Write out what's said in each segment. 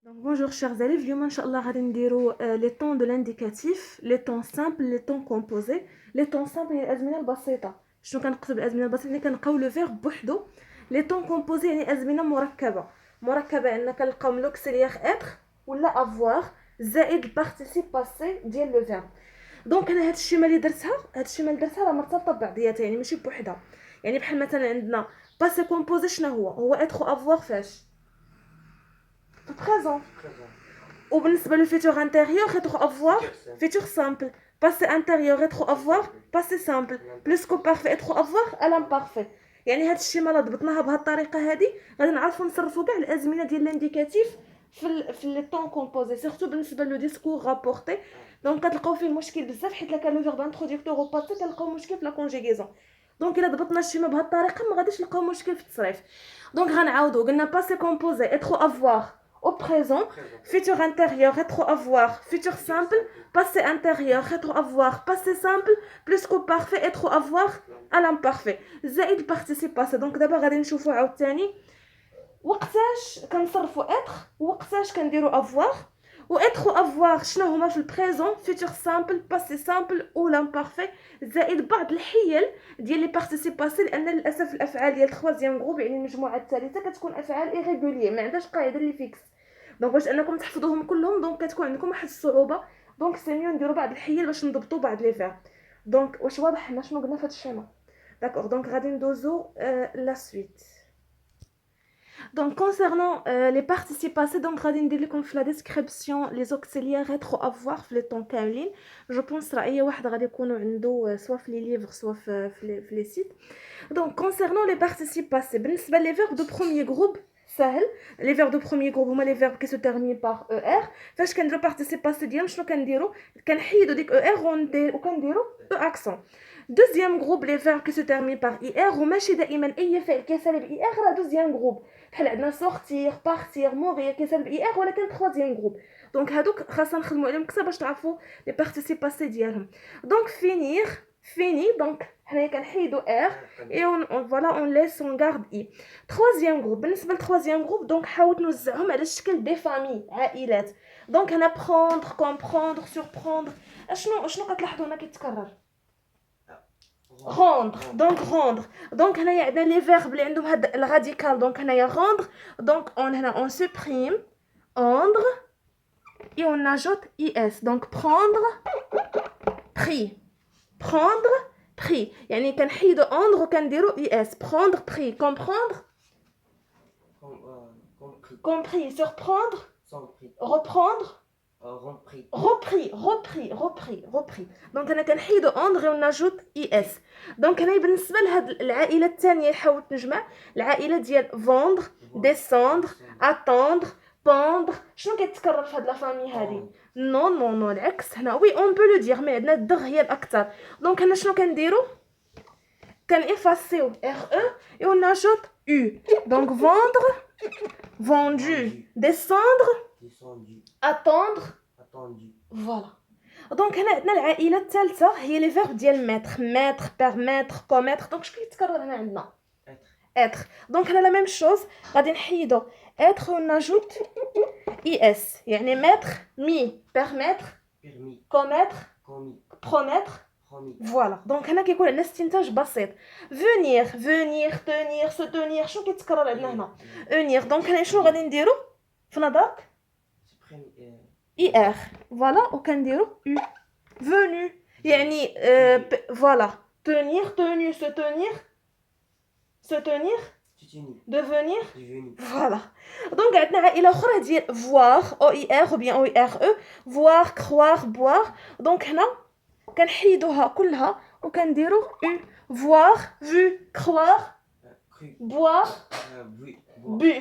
Donc, bonjour chers élèves, اليوم ان شاء الله غادي نديرو les temps de l'indicatif, les temps simples, les temps composés. Les temps simples هي الازمنه البسيطه. شنو كنقصد بالازمنه البسيطه؟ يعني كنلقاو لو فيرب بوحدو. les temps composés يعني ازمنه مركبه ان كنلقاو من لوكسيليير être ولا avoir زائد البارتيسيب باسي ديال لو فيرب. دونك انا هاد الشيمه اللي درتها راه مرتبطه ببعضياتها، يعني ماشي بوحدها. يعني بحال مثلا عندنا باسي كومبوزي شنو هو être ou avoir فاش في présent. وبالنسبه للفيتور انتيريور être avoir فيتور سامبل. passé انتيريور être avoir passé سامبل. بلس كو بارفي être avoir الان بارفي. يعني هاد الشيء مالا ضبطناها بهاد الطريقه هادي غادي نعرفوا نصرفوا كاع الازمنه ديال الانديكاتيف في لي طون كومبوزي، سورتو بالنسبه لو ديسكور رابورتي. دونك كتلقاو فيه المشكل بزاف، حيت لا كان لو فيرب انتروديكتور او باسي كنلقاو مشكل في لا كونجيغيزون. دونك الا ضبطنا الشيما بهاد الطريقه ما غاديش نلقاو مشكل في التصريف. دونك غنعاودو قلنا باسي كومبوزي être avoir au présent, futur intérieur, être-avoir, futur simple, passé intérieur, être-avoir, passé simple, plus qu'au parfait, être-avoir à l'imparfait. زائد البارتيسيب باسي. دونك دابا غادي نشوفوا عاوتاني وقتاش كنصرفوا être وقتاش كنديروا avoir. و être avoir شنو هما في البريزون، futur simple, passé simple ou l'imparfait، زائد بعض الحيل ديال لي بارتيسيب باسي، لان للاسف الافعال ديال الثوازيام جروب يعني المجموعه الثالثه كتكون افعال ايريغولير، ما عندهاش قاعده اللي فيكس. دونك باش انكم تحفظوهم كلهم دونك كتكون عندكم واحد الصعوبه. دونك سي ميو نديروا بعض الحيل باش نضبطوا بعض لي فيرب. دونك واش واضح حنا شنو قلنا في هذا الشيما؟ داكوغ. دونك غادي ندوزو لا سويت. Donc concernant les participes passés, donc غادي ندير لكم في la description les auxiliaires être avoir في les temps كاملين. جو بونس راه اي واحد غادي يكونوا عنده سوا في لي ليفر سوا في لي سيت. Donc concernant les participes passés, بالنسبه لي فيرب دو بروميير جروب سهل. لي فيرب دو بروميير جروب هما لي فيرب كي سو تيرمين بار او ار. فاش كنديرو بارتيسيب باسي ديالهم شنو كنديرو؟ كنحيدو ديك او ار وكنديرو او اكسون. دوزيام جروب لي فيرب كي سو تيرمين بار اي ار، وماشي دائما اي فعل كيسالي باي ار راه دوزيام جروب. بحال عندنا sortir partir mourir كيسالي باي ار، ولكن تخوازيام جروب. دونك هادوك خاصنا نخدموا عليهم كثر باش تعرفوا لي بارتيسيب باسي ديالهم. دونك فيني دونك حنايا كنحيدو ار et on laisse on garde i. troisième groupe بالنسبه للتروازيام جروب دونك حاولت نوزعهم على الشكل دي فامي عائلات. دونك هنا prendre comprendre surprendre. شنو كتلاحظوا هنا كيتكرر؟ rendre. donc هنايا عندنا لي فيرب اللي عندهم هاد الراديكال. دونك هنايا rendre. donc on supprime rendre et on ajoute is. donc prendre prix يعني كنحيدو rendre وكنديرو es. prendre prix. comprendre compris. surprendre reprendre repris. دونك انا كنحيدو اندغي ونجوت اي اس. دونك انا بالنسبه لهاد العائله الثانيه حاولت نجمع العائله ديال فوندر ديسوندر اتوندر بوندر. شنو كيتكرر في هاد لا فامي هادي؟ نو العكس. هنا وي اون بو لو دير، مي عندنا الدغ هي الاكثر. دونك هنا شنو كنديرو؟ كنفاسيو ار او اي ونجوت او. دونك فوندر vendu descendre attendre فوالا. دونك هنا عندنا العائله الثالثه هي لي فيرب ديال mettre permettre commettre. دونك شكون يتكرر هنا عندنا؟ être. دونك هنا لا ميم شوز غادي نحيدو être ونجوت es. يعني mettre mi permettre commettre promettre فوالا. دونك هنا كيكون عندنا استنتاج بسيط. venir tenir se tenir. شنو كيتكرر عندنا هنا؟ venir. دونك هنا شنو غادي نديرو في نظرك؟ er فوالا وكنديرو u. venu يعني فوالا tenir tenu se tenir devenir فوالا. دونك عندنا عائله اخرى ديال voir o i r ou bien o i r e. voir croire boire. دونك هنا كنحيدوها كلها وكنديرو u. voir vu croire boire bu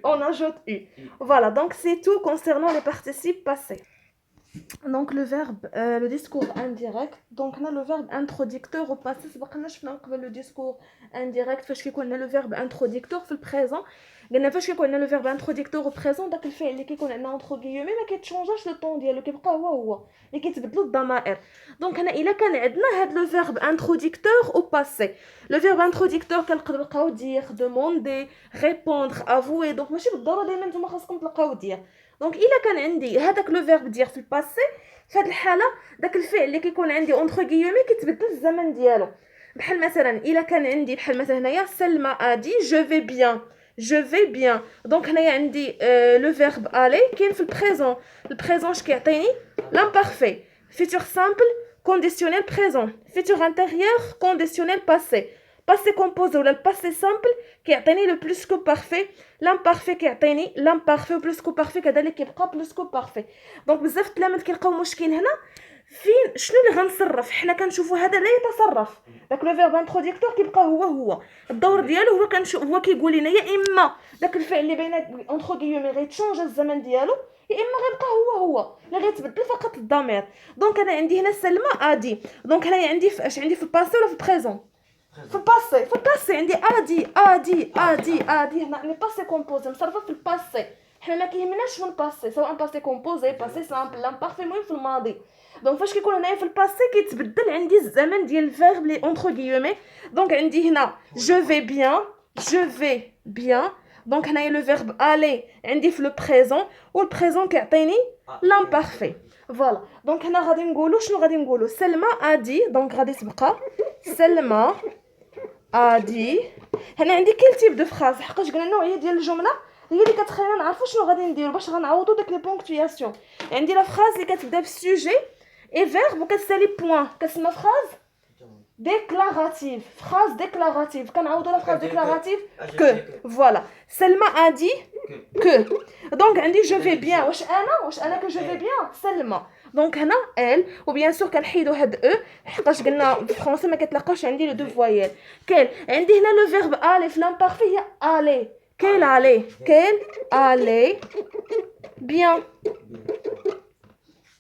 on ajoute u. voilà donc c'est tout concernant les participes passés. Donc le verbe, le discours indirect. Donc on a le verbe introducteur au passé. C'est pas que le discours indirect. Parce qu'on a le verbe introducteur في le présent. قلنا فاش كيكون لنا لو فيرب انتروديكتور او بريزون داك الفعل اللي كيكون عندنا اونترو غيومي ما كيتشونجاش لو طون ديالو كيبقى هو اللي كيتبدلوا الضمائر. دونك هنا الا كان عندنا هاد لو فيرب انتروديكتور او باسي لو فيرب انتروديكتور كنقدروا نلقاو دير دوموندي ريبوندر افوي دونك ماشي بالضروره دائما نتوما خاصكم تلقاو دير. دونك الا كان عندي هذاك لو فيرب دير في الباسي في هاد الحاله داك الفعل اللي كيكون عندي اونترو غيومي كيتبدل الزمن ديالو. بحال مثلا الا كان عندي بحال مثلا هنايا سلمى ادي جو في بيان je vais bien. Donc هنايا عندي le verbe aller كاين في البريزون. البريزون اش كيعطيني l'imparfait futur simple conditionnel présent futur intérieur conditionnel passé passé composé ولا passé simple كيعطيني le plus que parfait l'imparfait كيعطيني l'imparfait plus que parfait كذلك كيبقى plus que parfait. دونك بزاف التلاميذ كيلقاو مشكل هنا فين شنو اللي غنصرف. حنا كنشوفوا هذا لا يتصرف داك لو فيرب انتروديكتور كيبقى هو الدور ديالو هو هو كيقول لنا يا اما داك الفعل اللي بين اونتر غيومي غيتشونج الزمن ديالو يا اما غيبقى هو اللي غيتبدل فقط الضمير. دونك انا عندي هنا سلمى ادي. دونك هنايا عندي اش عندي في الباسي ولا في البريزون؟ في الباسي عندي ادي هنا لي باسي كومبوزي مصرفه في الباسي. حنا ما كيهمناش من باسي سواء باسي كومبوزي باسي سامبل لامبارفي المهم في الماضي. دونك فاش كيكون هنايا في الباسي كيتبدل عندي الزمن ديال الفيرب لي اونتر غيومي. دونك عندي هنا جو في بيان دونك هنايا لو فيرب aller عندي في لو بريزون والبريزون كيعطيني لامبارفي. فوالا دونك هنا غادي نقولوا شنو غادي نقولوا سلمى ادي. دونك غادي تبقى سلمى ادي. هنا عندي كل تيب دو فراز حقاش قلنا النوعيه ديال الجمله هي اللي كتخلينا نعرفوا شنو غادي نديروا باش غنعوضوا داك لي بونكتوياسيون. عندي لا فراز اللي كتبدا بالسوجي اي فيرب وكتسالي بوين كتسمى فراز déclarative phrase déclarative كنعوضوا la phrase déclarative que voilà سلمى a dit que donc عندي je vais bien واش انا que je vais bien سلمى. دونك هنا elle و bien sûr كنحيدوا هاد او حقاش قلنا في الفرنسي ما كتلاقاش عندي لو دو فوايال كيل. عندي هنا لو فيرب aller في l'imparfait هي aller qu'elle allait bien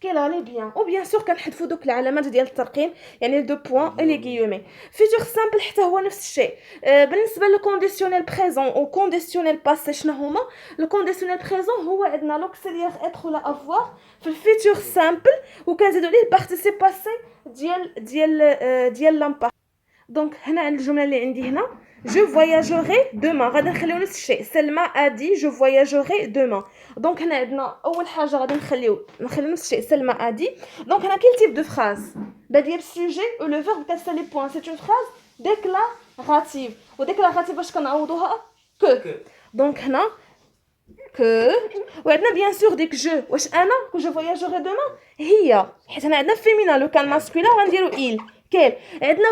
qu'elle allait bien ou bien sûr كنحذفوا دوك العلامات ديال الترقيم يعني دو بوين اي لي غيومي. فيتور سامبل حتى هو نفس الشيء. بالنسبه للكونديسيونيل بريزون او كونديسيونيل باسي شنو هما؟ الكونديسيونيل بريزون هو عندنا لوكسيليير اتر ولا افوار في الفيتور سامبل وكنزيدوا ليه البارتيسيب باسي ديال لامبار. دونك هنا عند الجمله اللي عندي هنا je voyagerai demain غادي نخليو نفس الشيء سلمى a dit je voyagerai demain. دونك هنا عندنا اول حاجه غادي نخليو نفس الشيء سلمى a dit. دونك هنا كاين تيب دو فراز باديه بالسوجي و لو فيرب كتسالي بوين سي اون فراز ديكلاراتيف وديكلاراتيف باش كنعوضوها كو. دونك هنا كو وعندنا بيان سور ديك جو واش انا كو جو voyagerai demain هي حيت هنا عندنا فيمينا لو كان ماسكولين غنديرو il كاين عندنا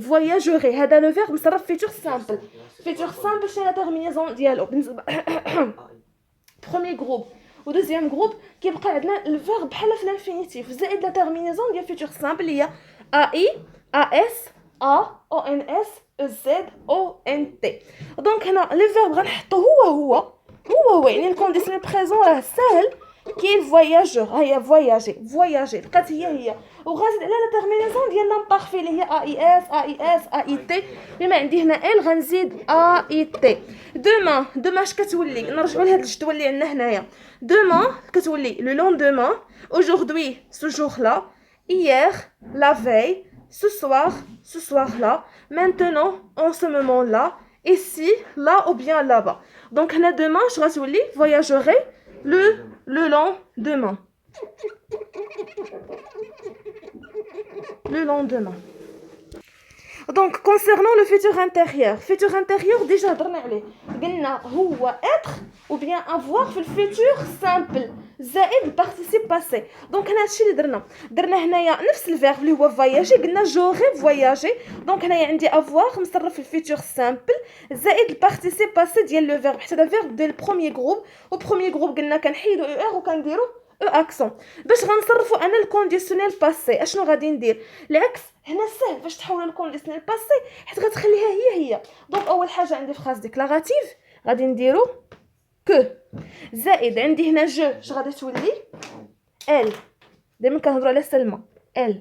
voyagerai هذا لو فيرب مصرف فيتور سامبل شنو لا تيرمينيزون ديالو بالنسبه بروميير جروب و دوزيام جروب كيبقى عندنا الفيرب بحال في الانفينيتيف زائد لا تيرمينيزون ديال فيتور سامبل هي اي اس ا او ان اس زد او ان تي. دونك هنا لي فيرب غنحطو هو يعني الكونديسيون بريزون راه ساهل كاين فواياجور هي فواياجي بقات هي وغازيد على لا تيرمينيزون ديال لامبارفي اللي هي اي تي بما عندي هنا ال غنزيد اي تي. دوما اش كتولي نرجعوا لهاد الجدول اللي عندنا هنايا دوما كتولي لو لوندومان aujourd'hui ce jour là hier la veille ce soir là maintenant en ce moment là ici là ou bien là-bas. donc هنا دوما اش غتولي voyagerai le lendemain donc concernant le futur intérieur déjà هضرنا عليه قلنا هو être ou bien avoir في الفيتور سامبل زائد participe passé. دونك هنا هادشي اللي درنا هنايا نفس الفيرب اللي هو voyager قلنا j'aurais voyagé. دونك هنايا عندي avoir مصرف في الفيتور سامبل زائد البارتيسيب باسي ديال لو فيرب حتى هذا الفيرب ديال البروميير جروب وبروميير جروب قلنا كنحيدو او ار وكنديرو او اكسون. باش غنصرفوا انا الكونديسيونيل باسي اشنو غادي ندير؟ العكس هنا سهل باش تحولوا الكونديسيونيل باسي حيت غتخليها هي. دونك اول حاجه عندي فراز ديكلاراتيف غادي نديرو كو زائد عندي هنا جو اش غادي تولي elle دائما كنهضروا على سلمى elle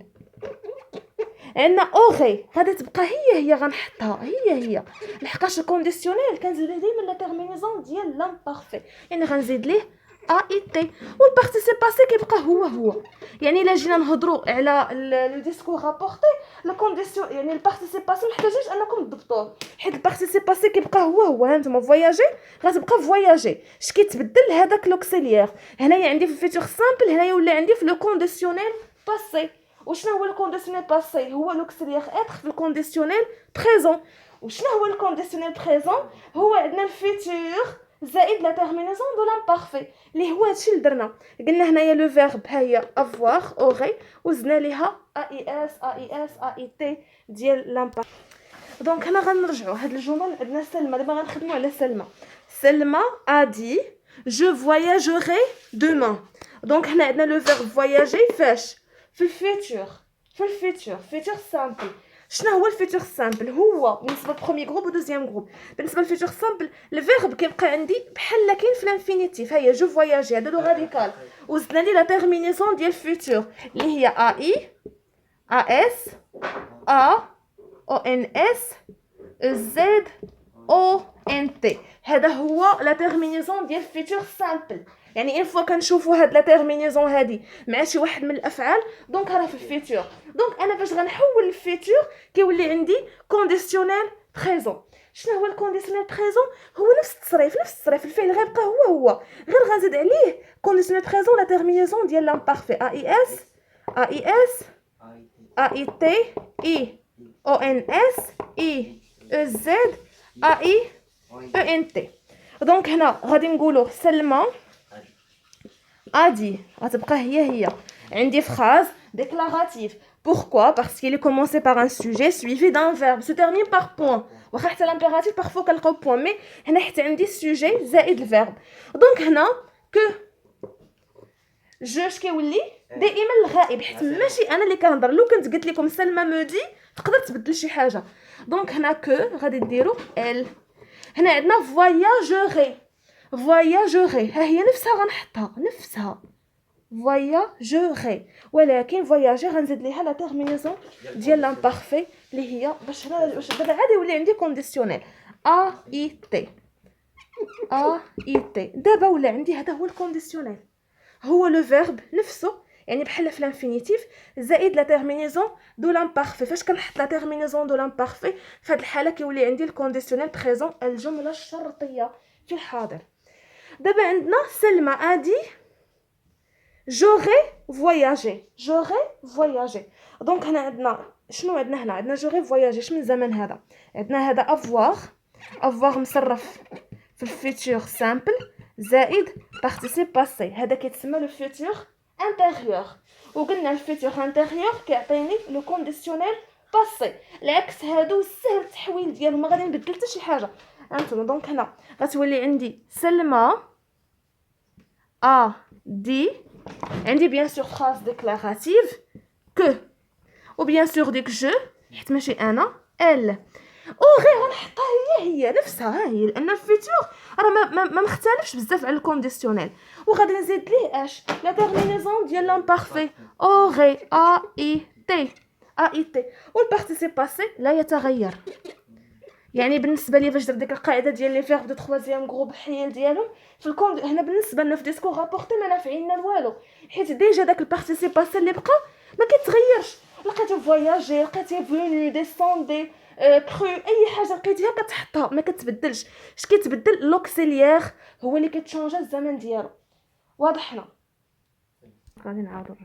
عندنا اوغي غادي تبقى هي غنحطها هي لحقاش الكونديسيونيل كنزيد دائما لا تيرمينيزون ديال لامبارفي يعني غنزيد ليه ا اي تي والبارتيسيباسي كيبقى هو يعني الا جينا نهضروا على لو ديسكور رابورتي لا كونديسيون يعني البارتيسيباسي ما محتاجينش انكم تضبطوه حيت البارتيسيباسي كيبقى هو هانتوما فواياجي غتبقى فواياجي اش كيتبدل هذاك لوكسيليير هنايا عندي في الفيتور سامبل هنايا ولا عندي في لو كونديسيونيل باسي وشنو هو الكونديسيونيل باسي هو لوكسيليير اتر في الكونديسيونيل بريزون وشنو هو الكونديسيونيل بريزون هو عندنا الفيتور زائد لا تيرمينيزون دو لامبارفي اللي هو هادشي اللي درنا قلنا هنايا لو فيرب ها هي افوار اوغي وزدنا ليها ا اي تي ديال لامبارفي دونك هنا غنرجعوا هاد الجمل عندنا سلمى دابا غنخدموا على سلمى ا دي جو فواياجوري دومان دونك هنا عندنا لو فيرب فواياجي فاش في الفيتور فيتور سامبل شنو هو الفيتور سامبل هو بالنسبه للبروميي جروب ودوزيام جروب بالنسبه للفيتور سامبل الفيرب كيبقى عندي بحال كاين في الانفينيتيف ها هي جو فواياجي هذا لو راديكال وزدنا لي لا تيرمينيزون ديال فيتور اللي هي اي اس ا او ان اس زد او ان تي هذا هو لا تيرمينيزون ديال فيتور سامبل يعني اون فوا كنشوفوا هاد لا تيرمينيزون هادي مع شي واحد من الافعال دونك راه في الفيتور دونك انا فاش غنحول الفيتور كيولي عندي كونديسيونيل بريزون شنو هو الكونديسيونيل بريزون هو نفس التصريف الفعل غيبقى هو غير غنزيد عليه كونديسيونيل بريزون لا تيرمينيزون ديال لامبارفي ا اي تي اي او ان اس اي او زد اي او ان تي دونك هنا غادي نقولوا سلمى ادي غتبقى هي عندي phrase déclarative pourquoi parce qu'il est commencé par un sujet suivi d'un verbe se termine par point واخا حتى l'impératif parfois كنلقاو point mais هنا حتى عندي sujet زائد الverbe دونك هنا que جو كيولي دائما الغائب حيت ماشي انا اللي كنهضر لو كنت قلت لكم سلمى مودي تقدر تبدل شي حاجه دونك هنا que غادي ديروا ال هنا عندنا voyagerai ها هي نفسها غنحطها نفسها voyagerai ولكن voyager غنزيد ليها لا تيرمينيزون ديال لامبارفي اللي هي باش هنا دابا عادي يولي عندي كونديسيونيل ا اي تي دابا ولا عندي هذا هو الكونديسيونيل هو لو فيرب نفسه يعني بحال في الانفينيتيف زائد لا تيرمينيزون دو لامبارفي فاش كنحط لا تيرمينيزون دو لامبارفي في هذه الحاله كيولي عندي الكونديسيونيل بريزون الجمله الشرطيه في الحاضر دابا عندنا سلمى ادي j'aurais voyagé دونك هنا عندنا شنو عندنا هنا عندنا j'aurais voyagé اش من زمان هذا عندنا هذا avoir مصرف في الفيتور سامبل زائد بارتيسيب باسي هذا كيتسمى لو فيتور انتيريور وقلنا الفيتور انتيريور كيعطيني لو كونديسيونيل باسي العكس هادو سهل التحويل ديالهم ما غادي نبدل حتى شي حاجه انتم دونك هنا غتولي عندي سلمى دي عندي بيان سور فراز ديكلاراتيف كو و بيان سور ديك جو حيت ماشي انا ال غير غنحطها هي نفسها ها هي لان الفيتور راه ما مختلفش بزاف على الكونديسيونيل وغادي نزيد ليه اش لا تيرمينيزون ديال لامبارفي اوغي اي تي والبارتيسيب باسي لا يتغير يعني بالنسبه لي فاش درت ديك القاعده ديال لي فيرب دو تروازيام جروب الحيل ديالهم في هنا بالنسبه لنا في ديسكور رابورتي ما نافعيننا والو حيت ديجا داك البارتيسيب باسي اللي بقى ما كيتغيرش لقيتو فواياجي لقيتي فوني ديسوندي كرو اي حاجه لقيتيها كتحطها ما كتبدلش اش كيتبدل لوكسيليير هو اللي كيتشونجا الزمن ديالو واضحنا غادي نعاودو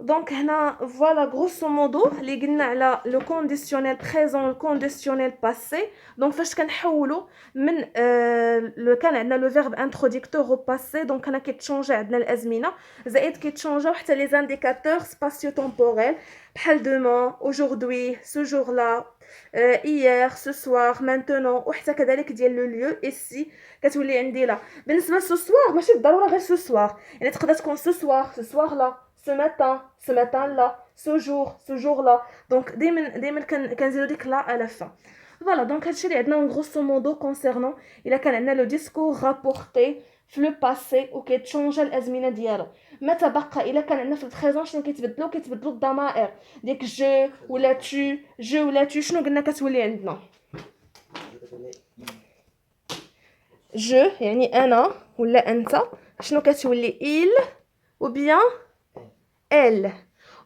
دونك هنا فوالا غروسو مودو اللي قلنا على لو كونديسيونيل بريزون لو كونديسيونيل باسي دونك فاش كنحولوا من لو كان عندنا لو فيرب انتروديكتور او باسي دونك هنا كيتشونجا عندنا الازمنه زائد كيتشونجاو حتى لي انديكاتور سباسيو تمبوريل بحال دومون اaujourd'hui ce jour là hier ce soir maintenant وحتى كذلك ديال لو ليو ايسي كتولي عندي لا بالنسبه لسو سوار ماشي بالضروره غير سو سوار يعني تقدر تكون سو سوار لا ce matin là ce jour là donc دائما كنزيدو ديك لا على فا فوالا دونك هادشي اللي عندنا غروسو مودو كونسيرنون الا كان عندنا لو ديسكور رابورتي في لو باسي وكيتشونجا الازمنه ديالو. ما تبقى الا كان عندنا في البريزون شنو كيتبدلوا الضمائر ديك جو ولا تو شنو قلنا كتولي عندنا جو يعني انا ولا انت شنو كتولي il ou bien elle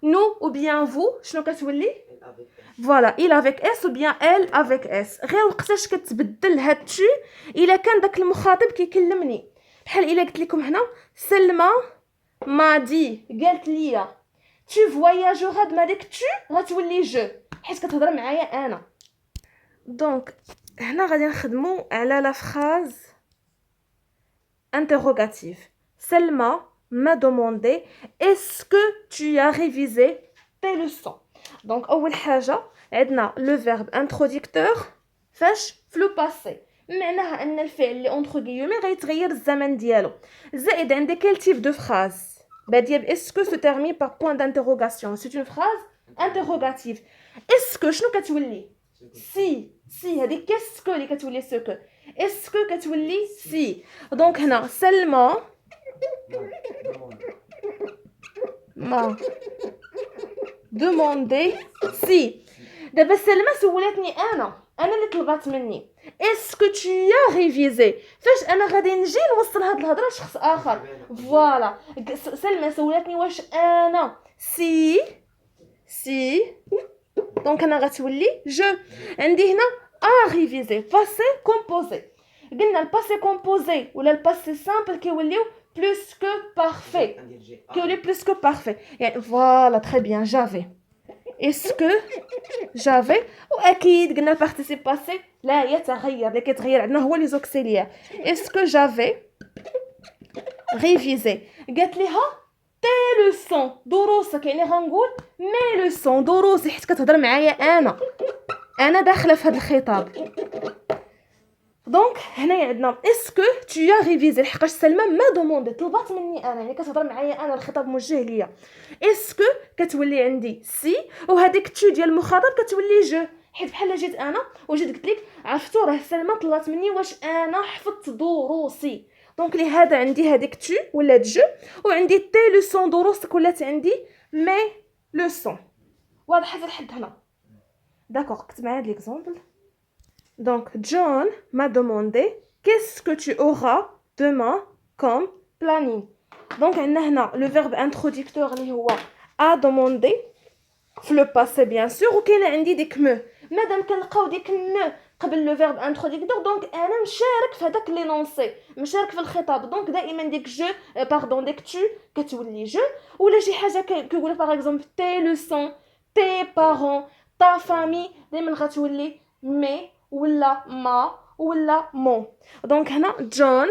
nous ou bien vous شنو كتولي فوالا il avec s ou bien elle avec s. غير وقتاش كتبدل هاد تو الا كان داك المخاطب كيكلمني بحال الا قلت لكم هنا سلمى ما دي قالت لي tu voyages هاد ما ديك تو غتولي جو حيت كتهضر معايا انا. دونك هنا غادي نخدمو على لا فراز interrogative. Selma m'a demandé est-ce que tu as révisé tes leçons. Donc أول حاجة عندنا le verbe introducteur فاش في لو باسي معناها ان الفعل اللي اونتر غيومي غيتغير الزمن ديالو. زائد عندي quel type de phrase باديه ب est-ce que se termine par point d'interrogation. C'est une phrase interrogative. est-ce que شنو كتولي سي هذه qu'est-ce que اللي كتولي ce que est-ce que كتولي سي. دونك هنا سلمى ما دوموندي سي. دابا سلمى سولاتني انا اللي طلبات مني est-ce que tu as révisé. فاش انا غادي نجي نوصل هاد الهضره لشخص اخر فوالا. سلمى سولاتني واش انا سي دونك انا غتولي جو. عندي هنا a révisé passé composé. قلنا الباسي كومبوزي ولا الباسي سامبل كيوليو plus que parfait كيوليو plus que parfait يعني فوالا très bien j'avais est-ce que j'avais. واكيد قلنا البارتيسيب باسي لا يتغير اللي كيتغير عندنا هو لي زوكسيليير. est-ce que j'avais révisé قالت ليها تي لوسون دروسك يعني غنقول مي لوسون دروسي حيت كتهضر معايا انا داخله في هذا الخطاب. دونك هنايا عندنا اسكو تو يا ريفيزي لحقاش سلمى ما دوموندي طلبات مني انا يعني كتهضر معايا انا الخطاب موجه ليا. اسكو كتولي عندي سي وهذيك تو ديال المخاطب كتولي جو حيت بحال جيت انا وجيت قلت لك عرفتوا راه سلمى طلبات مني واش انا حفظت دروسي. دونك لهذا عندي هذيك تو ولا جو وعندي تي لوسون دروسك ولات عندي مي لوسون. واضح لحد هنا داكوغ. كتب معايا هاد ليكزامبل. Donc, John m'a demandé qu'est-ce que tu auras demain comme planning. Donc, on a le verbe introducteur qui est a demandé. Le passé, bien sûr. Ou qu'il y a des me. Madame, qu'on a dit me قبل le verbe introducteur. Donc, أنا مشارك في هذاك l'énoncé. مشارك في الخطاب. Donc, دائما ديك je, pardon, ديك tu كتولي je. ولا شي حاجة كيقول par exemple tes leçons, tes parents, ta famille. دائما غتولي mais ولا ما ولا مون. دونك هنا جون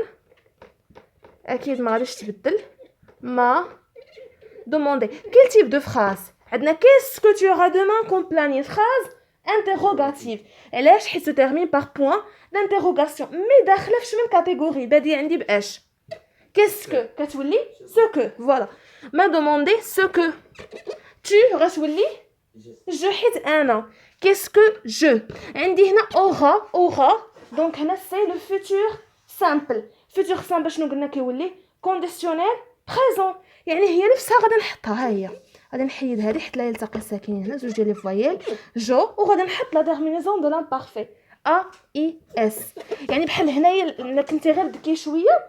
اكيد ما غاديش تبدل ما دوموندي. كيل تيب دو فراز عندنا كيسكو تو اورا دومان كوم بلاني فراز انتروغاتيف. علاش حيت تيرمين بار بوين دانتروغاسيون مي داخله في شمن كاتيجوري باديه عندي باش كيسكو كتولي سو كو فوالا. ما دوموندي سو كو تو غتولي جو حيت انا qu'est-ce que je. عندي هنا aura donc هنا c'est le futur simple. futur simple شنو قلنا كيولي conditionnel présent يعني هي نفسها غادي نحطها. ها هي غادي نحيد هذه حيت لا يلتقي الساكنين هنا زوج ديال لي فوايل جو وغادي نحط لا terminaison de l'imparfait a i s. يعني بحال هنايا كنتي غير ذكي شويه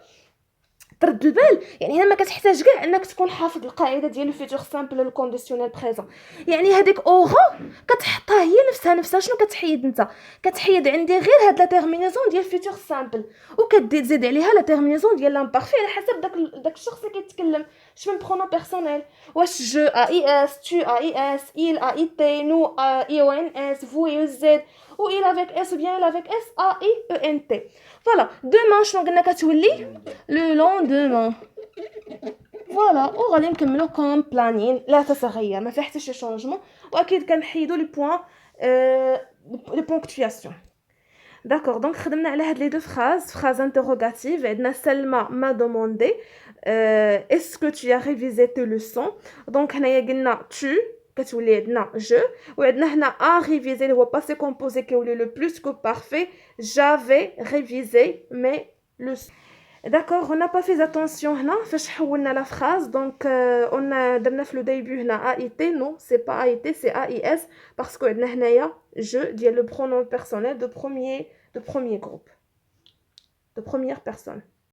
ترد البال يعني هنا ما كتحتاج كاع انك تكون حافظ القاعده ديال الفيتور سامبل والكونديسيونيل بريزون. يعني هذيك اوغا كتحطها هي نفسها شنو كتحيد انت كتحيد عندي غير هاد لا تيرمينيزون ديال الفيتور سامبل وكتزيد عليها لا تيرمينيزون ديال لامبارفي على حسب داك الشخص اللي كيتكلم. شمن برونون بيرسونيل واش جو ا اي اس تو ا اي اس il a été nous i o n s vous et z ou il avec s ou bien il avec s a i e n t. فوالا دومان شنو قلنا كتولي لو لوندومان فوالا. وغادي نكملو كوم بلانين لا تتغير ما فيها حتى شي شونجمون واكيد كنحيدو لي بوين لي بونكتواسيون. داكوغ دونك خدمنا على هاد لي دو فراز انتروغاتيف. عندنا سلمى ما دوموندي اسكو tu as révisé tes leçons. دونك هنايا قلنا tu كتولي عندنا جو وعندنا هنا a révisé اللي هو passé composé كيولي لو بلوس كو بارفي. j'avais révisé mes leçons. D'accord, on n'a pas fait attention هنا فاش حولنا la phrase. Donc on a درنا في le début هنا AIT. Non, c'est pas AIT, c'est AIS parce que عندنا هنايا je ديال le pronom personnel de premier groupe, de première personne.